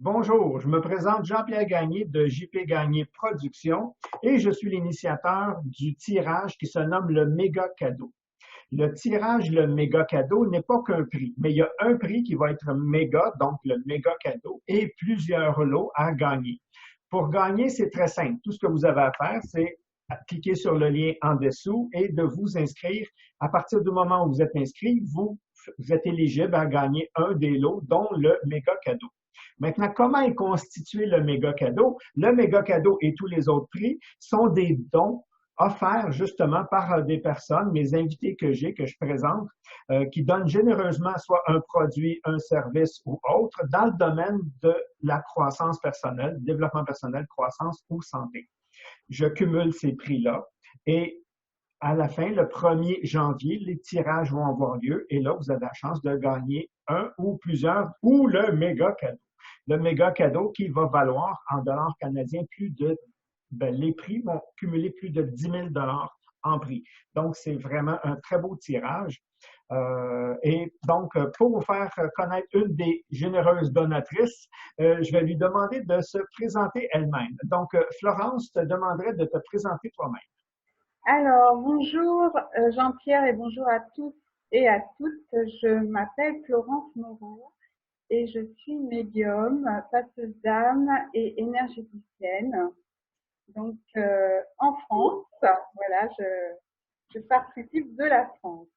Bonjour, je me présente Jean-Pierre Gagné de JP Gagné Productions et je suis l'initiateur du tirage qui se nomme le méga cadeau. Le tirage, le méga cadeau n'est pas qu'un prix, mais il y a un prix qui va être méga, donc le méga cadeau, et plusieurs lots à gagner. Pour gagner, c'est très simple. Tout ce que vous avez à faire, c'est cliquer sur le lien en dessous et de vous inscrire. À partir du moment où vous êtes inscrit, vous êtes éligible à gagner un des lots, dont le méga cadeau. Maintenant, comment est constitué le méga cadeau? Le méga cadeau et tous les autres prix sont des dons offerts justement par des personnes, mes invités que j'ai, que je présente, qui donnent généreusement soit un produit, un service ou autre dans le domaine de la croissance personnelle, développement personnel, croissance ou santé. Je cumule ces prix-là et à la fin, le 1er janvier, les tirages vont avoir lieu et là, vous avez la chance de gagner un ou plusieurs ou le méga cadeau. Le méga cadeau qui va valoir en dollars canadiens les prix vont cumuler plus de 10 000 dollars en prix. Donc, c'est vraiment un très beau tirage. Et donc, pour vous faire connaître une des généreuses donatrices, je vais lui demander de se présenter elle-même. Donc, Florence, je te demanderai de te présenter toi-même. Alors, bonjour Jean-Pierre et bonjour à tous et à toutes. Je m'appelle Florence Moreau et je suis médium, passeuse d'âme et énergéticienne. Donc, en France, voilà, je participe de la France.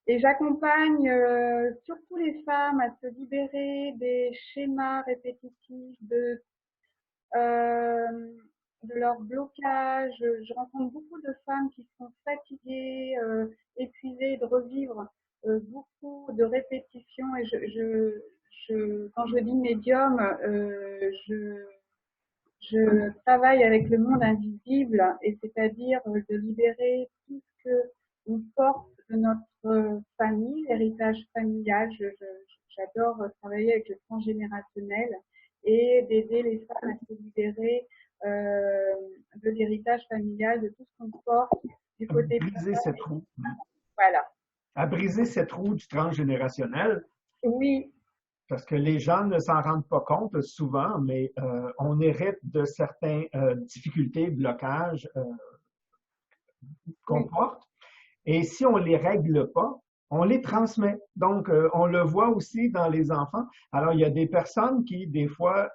Et j'accompagne surtout les femmes à se libérer des schémas répétitifs, euh, de leur blocage. Je rencontre beaucoup de femmes qui sont fatiguées, épuisées de revivre beaucoup de répétitions. Et quand je dis médium, je travaille avec le monde invisible, et c'est-à-dire de libérer tout ce que on porte de notre famille, l'héritage familial. J'adore travailler avec le transgénérationnel et d'aider les femmes à se libérer euh, de l'héritage familial, de tout ce qu'on porte du côté Briser papa. cette roue. Voilà. À briser cette roue du transgénérationnel, Oui, parce que les gens ne s'en rendent pas compte souvent, mais on hérite de certaines difficultés, blocages qu'on oui, porte. Et si on les règle pas, on les transmet. Donc, on le voit aussi dans les enfants. Alors, il y a des personnes qui, des fois,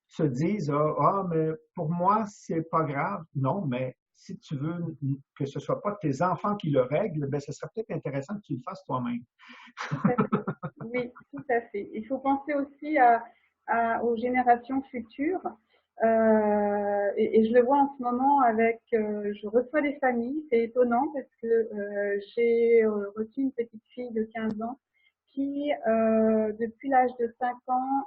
se disent, mais pour moi, c'est pas grave. Non, mais si tu veux que ce soit pas tes enfants qui le règlent, ben, ce serait peut-être intéressant que tu le fasses toi-même. tout à fait. Oui, tout à fait. Il faut penser aussi aux générations futures. Et je le vois en ce moment avec, je reçois des familles, c'est étonnant parce que j'ai reçu une petite fille de 15 ans qui, depuis l'âge de 5 ans,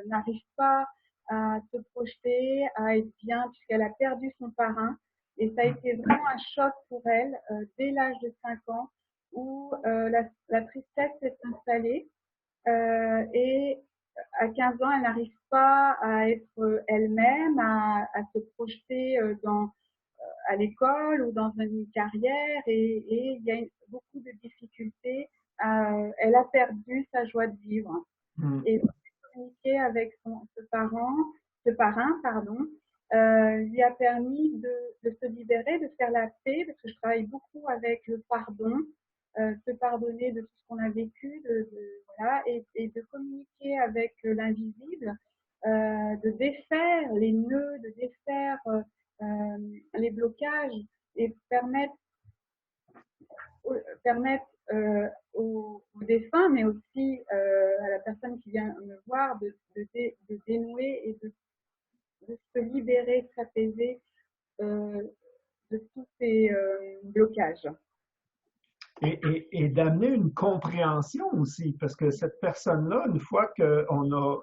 n'arrive pas à se projeter, à être bien, puisqu'elle a perdu son parrain. Et ça a été vraiment un choc pour elle dès l'âge de 5 ans, où la tristesse s'est installée. Et à 15 ans, elle n'arrive pas à être elle-même, à se projeter à l'école ou dans une carrière, et il y a beaucoup de difficultés. Elle a perdu sa joie de vivre. Hmm. Et communiquer avec ce parrain, pardon, lui a permis de se libérer, de faire la paix, parce que je travaille beaucoup avec le pardon, se pardonner de tout ce qu'on a vécu, voilà, et de communiquer avec l'invisible, de défaire les nœuds, de défaire les blocages, et permettre aux défunts, mais aussi à la personne qui vient me voir, de dénouer et de se libérer, de s'apaiser euh, de tous ces blocages. Et d'amener une compréhension aussi, parce que cette personne-là, une fois qu'on a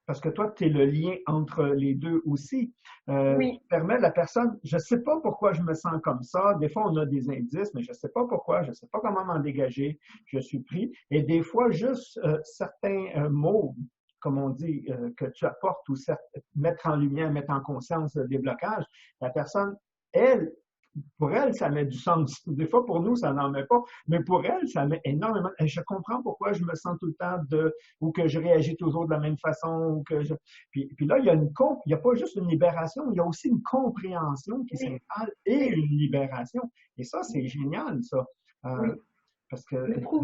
parce que toi, tu es le lien entre les deux aussi. Oui, Tu permets à la personne, je ne sais pas pourquoi je me sens comme ça. Des fois, on a des indices, mais je ne sais pas pourquoi, je ne sais pas comment m'en dégager. Je suis pris. Et des fois, juste certains mots, comme on dit, que tu apportes ou mettre en lumière, mettre en conscience des blocages, la personne, elle, pour elle, ça met du sens. Des fois, pour nous, ça n'en met pas, mais pour elle, ça met énormément. Et je comprends pourquoi je me sens tout le temps ou que je réagis toujours de la même façon, puis là, il y a pas juste une libération, il y a aussi une compréhension qui Oui, s'installe et oui, une libération. Et ça, c'est génial, ça. oui. Parce que des fois,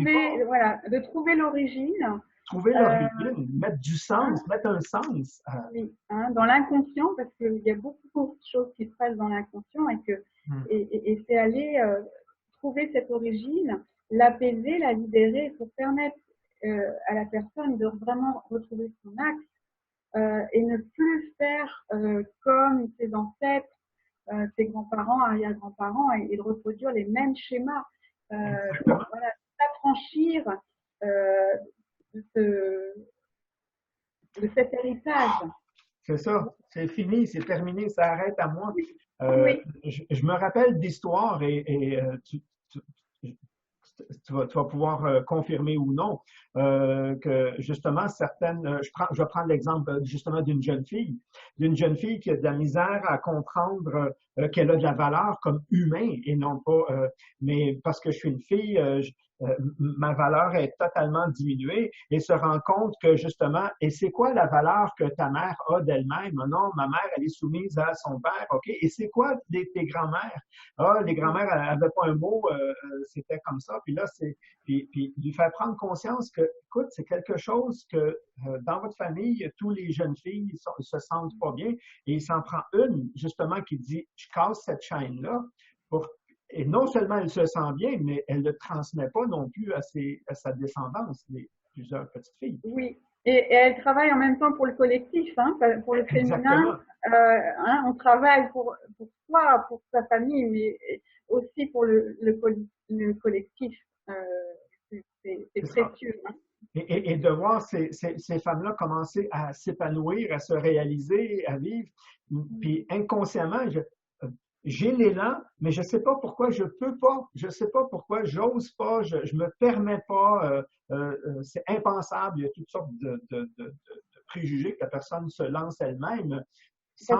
De trouver l'origine. trouver euh, l'origine, mettre du hein, sens, mettre un sens. oui, hein, dans l'inconscient, parce qu'il y a beaucoup de choses qui se passent dans l'inconscient Hmm. et c'est aller trouver cette origine, l'apaiser, la libérer pour permettre à la personne de vraiment retrouver son axe et ne plus faire comme ses ancêtres, ses grands-parents, arrière-grands-parents et de reproduire les mêmes schémas. Exactement. Voilà, s'affranchir de, ce, de cet héritage. C'est ça. C'est fini, c'est terminé, ça arrête à moi. Oui, oui, Je me rappelle d'histoires tu, tu vas pouvoir confirmer ou non que justement certaines, je vais prendre l'exemple justement d'une jeune fille qui a de la misère à comprendre qu'elle a de la valeur comme humain et non pas, mais parce que je suis une fille, ma valeur est totalement diminuée et se rend compte que justement, et c'est quoi la valeur que ta mère a d'elle-même? Non, ma mère, elle est soumise à son père, OK? Et c'est quoi tes grands-mères? Ah, les grands-mères n'avaient pas un mot, c'était comme ça. Puis là, puis lui faire prendre conscience que, écoute, c'est quelque chose que dans votre famille, tous les jeunes filles se sentent pas bien. Et il s'en prend une, justement, qui dit, je casse cette chaîne-là pour et non seulement elle se sent bien, mais elle ne le transmet pas non plus à sa descendance, les plusieurs petites filles. oui. Et elle travaille en même temps pour le collectif, hein, pour le féminin. Exactement. Hein, on travaille pour soi, pour sa famille, mais aussi pour le collectif. Euh, c'est C'est ça. précieux. Hein. Et de voir ces femmes-là commencer à s'épanouir, à se réaliser, à vivre. Puis inconsciemment, j'ai l'élan, mais je ne sais pas pourquoi je peux pas, je ne sais pas pourquoi j'ose pas, je me permets pas, c'est impensable, il y a toutes sortes de préjugés que la personne se lance elle-même Parce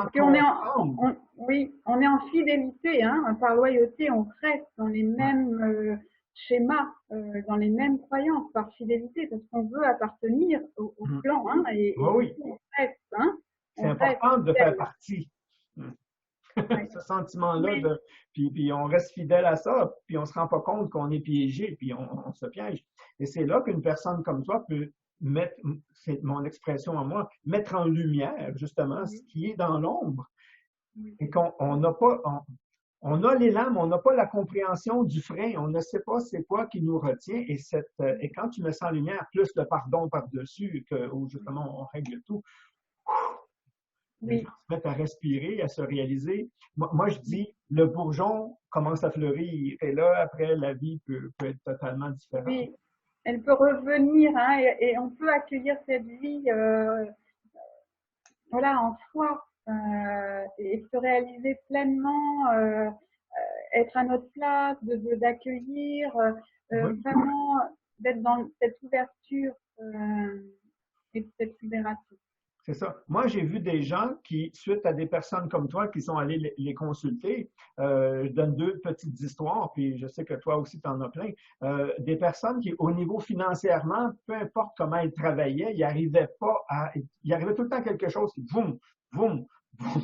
sans qu'on est comprendre. oui, on est en fidélité, hein, par loyauté, on reste dans les Ouais. mêmes schémas, dans les mêmes croyances, par fidélité, parce qu'on veut appartenir au Mm. clan, hein, Oui, et du oui, coup on reste, hein, c'est on reste important de faire fidèle. partie. Mm. Ouais. Ce sentiment-là Oui, puis on reste fidèle à ça, puis on se rend pas compte qu'on est piégé, puis on se piège. Et c'est là qu'une personne comme toi peut mettre, c'est mon expression à moi, mettre en lumière justement ce oui, qui est dans l'ombre oui, et qu'on on n'a pas, on a l'élan, mais on n'a pas la compréhension du frein. On ne sait pas c'est quoi qui nous retient. Et quand tu mets ça en lumière, plus le pardon par-dessus, où justement on règle tout, les gens oui, se mettent à respirer, à se réaliser. Moi, je dis, le bourgeon commence à fleurir. Et là, après, la vie peut être totalement différente. oui. Elle peut revenir, hein, et on peut accueillir cette vie, voilà, en soi, et se réaliser pleinement, être à notre place, d'accueillir, Oui, vraiment d'être dans cette ouverture et cette libération. c'est ça. Moi, j'ai vu des gens qui, suite à des personnes comme toi qui sont allées les consulter, je donne deux petites histoires, puis je sais que toi aussi, tu en as plein. Des personnes qui, au niveau financièrement, peu importe comment ils travaillaient, ils arrivaient pas à, il arrivait tout le temps quelque chose qui, boum, boum, boum,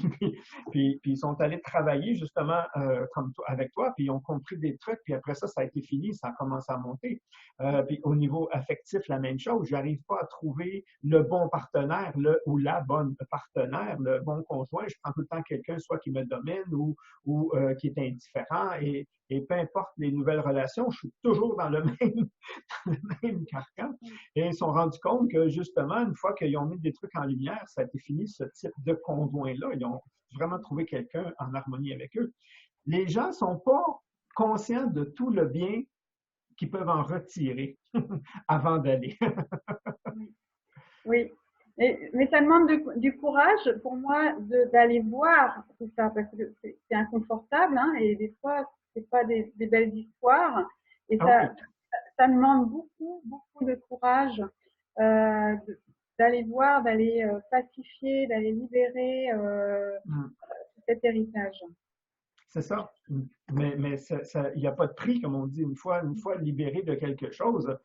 puis ils sont allés travailler justement comme toi, avec toi, puis ils ont compris des trucs, puis après ça, ça a été fini, ça a commencé à monter. Puis au niveau affectif, la même chose. J'arrive pas à trouver le bon partenaire, le ou la bonne partenaire, le bon conjoint. Je prends tout le temps quelqu'un soit qui me domine ou qui est indifférent. Et peu importe les nouvelles relations, je suis toujours dans le même, dans le même carcan. Et ils se sont rendus compte que justement, une fois qu'ils ont mis des trucs en lumière, ça a été fini ce type de conjoint-là. Ils ont vraiment trouvé quelqu'un en harmonie avec eux. Les gens ne sont pas conscients de tout le bien qui peuvent en retirer avant d'aller. Oui. Oui. Mais ça demande du courage pour moi d'aller voir tout ça parce que c'est inconfortable, hein, et des fois c'est pas des belles histoires et Ah oui. ça demande beaucoup de courage d'aller voir, d'aller pacifier, d'aller libérer Mm. cet héritage. c'est ça. Mais il n'y a pas de prix, comme on dit. Une fois libéré de quelque chose,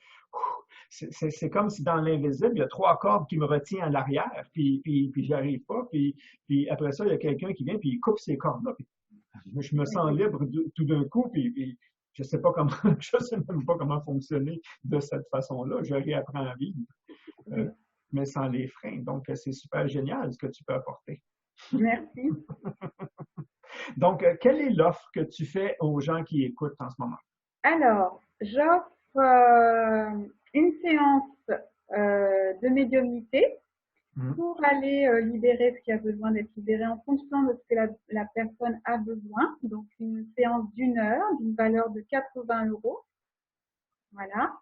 c'est comme si dans l'invisible, il y a trois cordes qui me retiennent à l'arrière, puis j'y arrive pas. Puis après ça, il y a quelqu'un qui vient, puis il coupe ces cordes-là. Puis je me sens libre tout d'un coup, puis je sais pas comment, je sais même pas comment fonctionner de cette façon-là. Je réapprends à vivre, euh, mais sans les freins. Donc, c'est super génial ce que tu peux apporter. Merci. Donc, quelle est l'offre que tu fais aux gens qui écoutent en ce moment? Alors, j'offre une séance de médiumnité Hmm. pour aller libérer ce qui a besoin d'être libéré en fonction de ce que la personne a besoin. Donc, une séance d'1 heure d'une valeur de 80 euros. Voilà.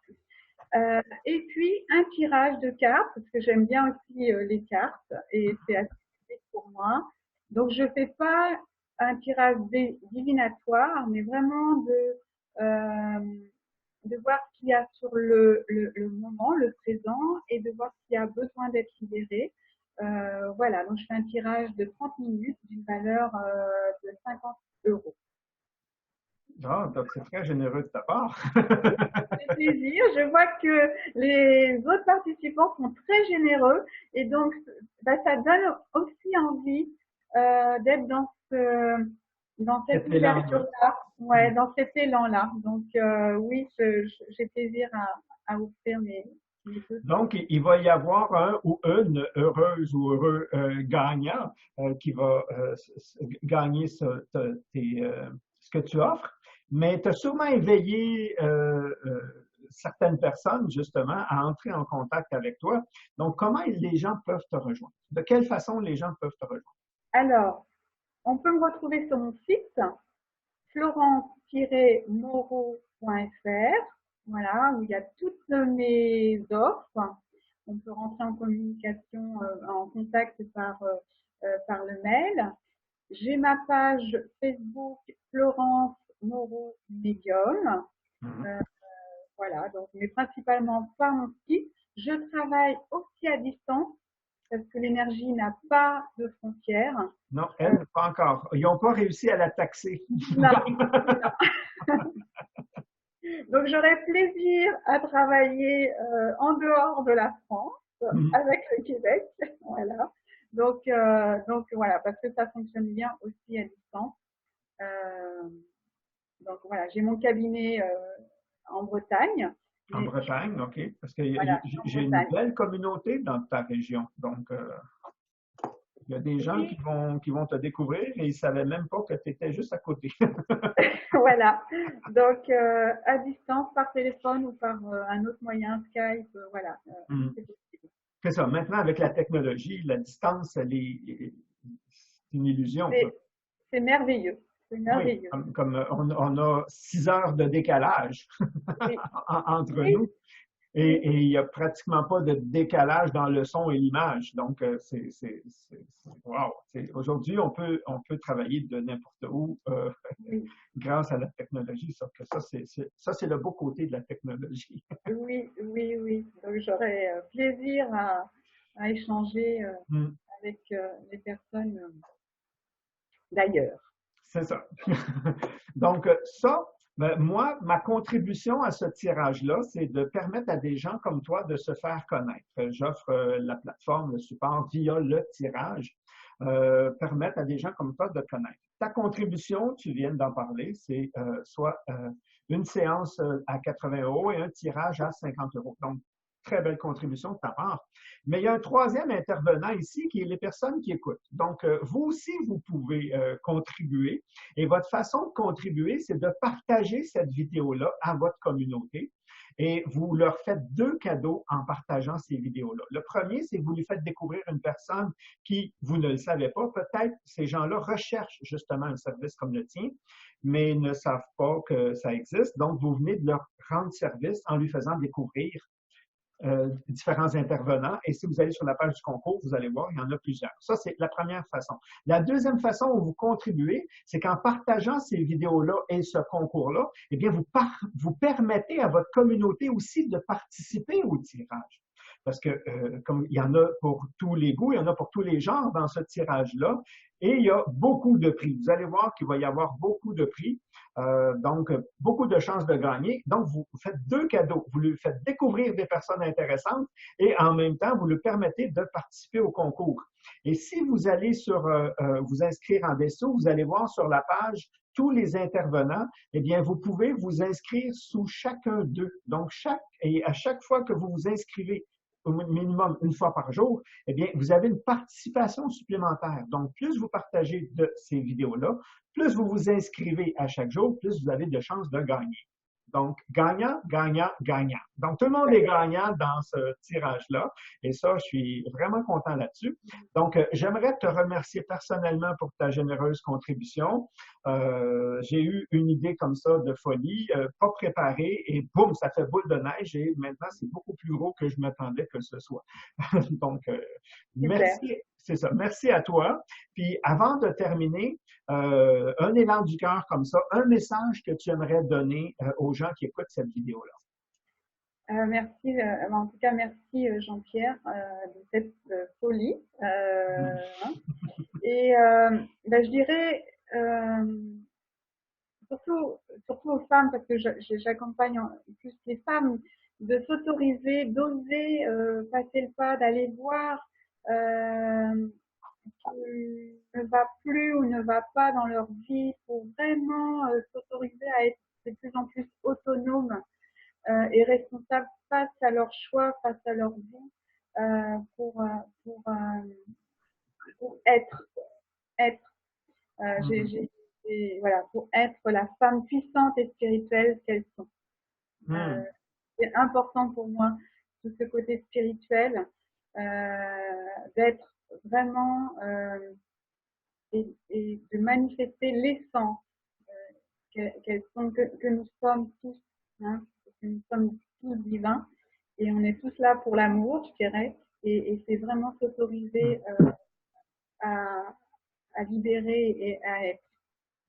Et puis, un tirage de cartes, parce que j'aime bien aussi les cartes et c'est assez utile pour moi. Donc, je fais pas un tirage divinatoire, mais vraiment de voir ce qu'il y a sur le moment, le présent, et de voir ce qui a besoin d'être libéré. Voilà, donc je fais un tirage de 30 minutes d'une valeur de 50 euros. Ah, donc c'est très généreux de ta part. C'est plaisir. Je vois que les autres participants sont très généreux et donc bah, ça donne aussi envie d'être dans cette Cet élan-là. ouverture-là, ouais, dans cet élan-là. Donc oui, j'ai plaisir à offrir mes deux Donc, séances. il va y avoir un ou une heureuse ou heureux gagnant qui va gagner ce que tu offres. Mais tu as sûrement éveillé certaines personnes, justement, à entrer en contact avec toi. Donc, comment les gens peuvent te rejoindre? De quelle façon les gens peuvent te rejoindre? Alors, on peut me retrouver sur mon site florence-moreau.fr, voilà, où il y a toutes mes offres. On peut rentrer en communication, en contact par le mail. J'ai ma page Facebook Florence Moreau Médium. Mhm. Euh, voilà, donc, mais principalement par mon site. Je travaille aussi à distance parce que l'énergie n'a pas de frontières. Non, Euh, elle, pas encore. Ils n'ont pas réussi à la taxer. non, donc j'aurais plaisir à travailler en dehors de la France, avec le Québec, voilà. Donc voilà, parce que ça fonctionne bien aussi à distance. Euh, donc voilà, j'ai mon cabinet en Bretagne. En Mais Bretagne, OK. Parce que voilà, je suis en j'ai une Bretagne. belle communauté dans ta région. Donc, il y a des gens Oui, qui vont te découvrir et ils ne savaient même pas que tu étais juste à côté. voilà. Donc à distance, par téléphone ou par un autre moyen, Skype, voilà. Hmm. C'est possible. C'est ça. Maintenant, avec la technologie, la distance, c'est une illusion, ça. C'est c'est merveilleux. C'est Oui, merveilleux. comme on a 6 heures de décalage Oui, entre oui, nous. oui. Et il n'y a pratiquement pas de décalage dans le son et l'image. Donc, wow. Aujourd'hui, on peut travailler de n'importe où Oui, grâce à la technologie. Sauf que ça, c'est le beau côté de la technologie. oui, oui, oui. Donc j'aurais plaisir à échanger Hmm. avec les personnes d'ailleurs. C'est ça. Donc, ça, ben, moi, ma contribution à ce tirage-là, c'est de permettre à des gens comme toi de se faire connaître. J'offre la plateforme, le support via le tirage, permettre à des gens comme toi de te connaître. Ta contribution, tu viens d'en parler, c'est soit une séance à 80 euros et un tirage à 50 euros. Donc, très belle contribution de ta part. Mais il y a un troisième intervenant ici qui est les personnes qui écoutent. Donc, vous aussi, vous pouvez contribuer. Et votre façon de contribuer, c'est de partager cette vidéo-là à votre communauté. Et vous leur faites 2 cadeaux en partageant ces vidéos-là. Le premier, c'est que vous lui faites découvrir une personne qui, vous ne le savez pas, peut-être ces gens-là recherchent justement un service comme le tien, mais ne savent pas que ça existe. Donc, vous venez de leur rendre service en lui faisant découvrir différents intervenants. Et si vous allez sur la page du concours, vous allez voir, il y en a plusieurs. Ça, c'est la première façon. La deuxième façon où vous contribuez, c'est qu'en partageant ces vidéos-là et ce concours-là, eh bien, vous permettez à votre communauté aussi de participer au tirage. parce que comme il y en a pour tous les goûts, il y en a pour tous les genres dans ce tirage-là, et il y a beaucoup de prix. Vous allez voir qu'il va y avoir beaucoup de prix, donc beaucoup de chances de gagner. Donc, vous faites deux cadeaux. Vous lui faites découvrir des personnes intéressantes et en même temps, vous lui permettez de participer au concours. Et si vous allez vous inscrire en dessous, vous allez voir sur la page tous les intervenants, eh bien, vous pouvez vous inscrire sous chacun d'eux. Donc, à chaque fois que vous vous inscrivez au minimum une fois par jour, eh bien, vous avez une participation supplémentaire. Donc, plus vous partagez de ces vidéos-là, plus vous vous inscrivez à chaque jour, plus vous avez de chances de gagner. Donc, gagnant, gagnant, gagnant. Donc, tout le monde est gagnant dans ce tirage-là. Et ça, je suis vraiment content là-dessus. Donc, j'aimerais te remercier personnellement pour ta généreuse contribution. J'ai eu une idée comme ça de folie, pas préparée, et boum, ça fait boule de neige. Et maintenant, c'est beaucoup plus gros que je m'attendais que ce soit. Donc, merci. C'est ça. Merci à toi. Puis, avant de terminer, un élan du cœur comme ça, un message que tu aimerais donner aux gens qui écoutent cette vidéo-là. Merci, en tout cas, merci Jean-Pierre de cette folie. Et je dirais surtout aux femmes, parce que j'accompagne plus les femmes, de s'autoriser, d'oser passer le pas, d'aller voir qui ne va plus ou ne va pas dans leur vie pour vraiment s'autoriser à être de plus en plus autonomes et responsables face à leurs choix, face à leur vie, pour être. Voilà, pour être la femme puissante et spirituelle qu'elles sont. C'est important pour moi, tout ce côté spirituel, d'être vraiment et de manifester l'essence qu'elles sont, que nous sommes tous, hein, que nous sommes tous divins et on est tous là pour l'amour, je dirais, et c'est vraiment s'autoriser à libérer et à être.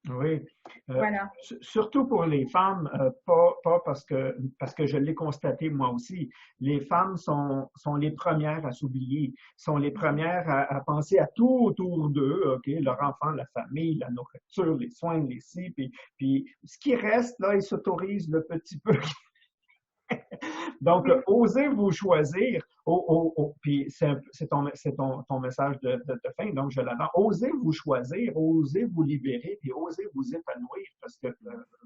Oui. Voilà. Surtout pour les femmes, pas parce que je l'ai constaté moi aussi. Les femmes sont les premières à s'oublier, sont les premières à penser à tout autour d'eux, ok, leur enfant, la famille, la nourriture, les soins, les ci, puis ce qui reste là, ils s'autorisent le petit peu. Donc, osez vous choisir, puis c'est ton message de fin, donc je l'adore. Osez vous choisir, osez vous libérer, puis osez vous épanouir, parce que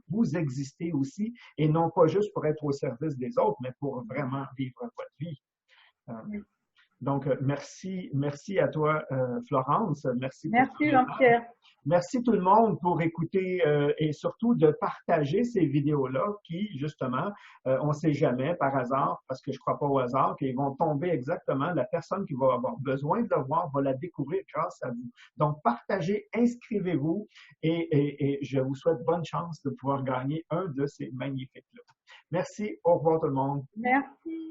vous existez aussi, et non pas juste pour être au service des autres, mais pour vraiment vivre votre vie. Donc, merci à toi, Florence. Merci Jean-Pierre. Merci tout le monde pour écouter et surtout de partager ces vidéos-là qui, justement, on ne sait jamais par hasard, parce que je ne crois pas au hasard, qu'ils vont tomber exactement, la personne qui va avoir besoin de le voir va la découvrir grâce à vous. Donc, partagez, inscrivez-vous et je vous souhaite bonne chance de pouvoir gagner un de ces magnifiques-là. Merci, au revoir tout le monde. Merci.